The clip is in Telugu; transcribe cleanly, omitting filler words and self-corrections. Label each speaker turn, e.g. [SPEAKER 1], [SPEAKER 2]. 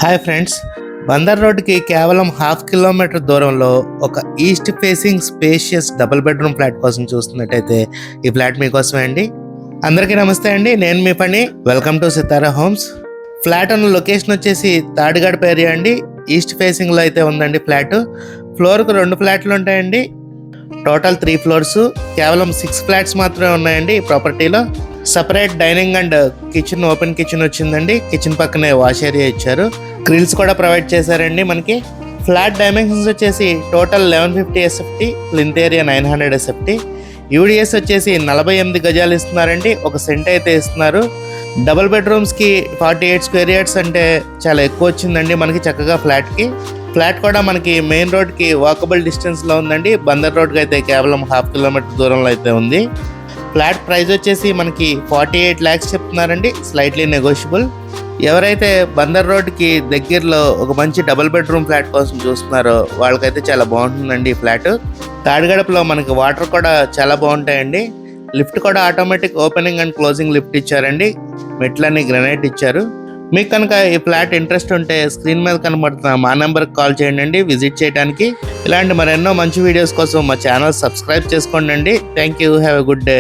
[SPEAKER 1] హాయ్ ఫ్రెండ్స్, బందర్ రోడ్డుకి కేవలం హాఫ్ కిలోమీటర్ దూరంలో ఒక east facing spacious double bedroom flat కోసం చూస్తున్నట్టయితే ఈ ఫ్లాట్ మీకోసమే అండి. అందరికీ నమస్తే అండి, నేను మీ పని. Welcome to Sithara homes. Flat ఉన్న లొకేషన్ వచ్చేసి తాడిగడప ఏరియా అండి. ఈస్ట్ ఫేసింగ్లో అయితే ఉందండి ఫ్లాట్. ఫ్లోర్కు 2 ఫ్లాట్లు ఉంటాయండి. Total 3 floors. కేవలం 6 ఫ్లాట్స్ మాత్రమే ఉన్నాయండి ఈ ప్రాపర్టీలో. Separate dining and kitchen, open kitchen వచ్చిందండి. కిచెన్ పక్కనే వాష్ ఏరియా ఇచ్చారు. గ్రిల్స్ కూడా ప్రొవైడ్ చేశారండి మనకి. ఫ్లాట్ డైమెన్షన్స్ వచ్చేసి total 1150 SFT, plinth area 900 SFT. UDS వచ్చేసి 48 గజాలు ఇస్తున్నారండి. 1 సెంట్ అయితే ఇస్తున్నారు. డబుల్ బెడ్రూమ్స్కి 48 స్క్వేర్ యార్డ్స్ అంటే చాలా ఎక్కువ వచ్చిందండి మనకి చక్కగా ఫ్లాట్కి. ఫ్లాట్ కూడా మనకి మెయిన్ రోడ్కి వాకబుల్ డిస్టెన్స్లో ఉందండి. బందర్ రోడ్కి అయితే కేవలం హాఫ్ కిలోమీటర్ దూరంలో అయితే ఉంది. ఫ్లాట్ ప్రైస్ వచ్చేసి మనకి 48 lakhs చెప్తున్నారండి, స్లైట్లీ నెగోషియబుల్. ఎవరైతే బందర్ రోడ్కి దగ్గరలో ఒక మంచి డబుల్ బెడ్రూమ్ ఫ్లాట్ కోసం చూస్తున్నారో వాళ్ళకైతే చాలా బాగుంటుందండి ఈ ఫ్లాట్. తాడిగడపలో మనకి వాటర్ కూడా చాలా బాగుంటాయండి. లిఫ్ట్ కూడా automatic opening and closing lift ఇచ్చారండి. మెట్లన్నీ గ్రానైట్ ఇచ్చారు. మీకు కనుక ఈ ఫ్లాట్ ఇంట్రెస్ట్ ఉంటే స్క్రీన్ మీద కనబడుతున్న మా నెంబర్కి కాల్ చేయండి విజిట్ చేయడానికి. ఇలాంటి మరెన్నో మంచి వీడియోస్ కోసం మా ఛానల్ సబ్స్క్రైబ్ చేసుకోండి. Thank you, have a good day.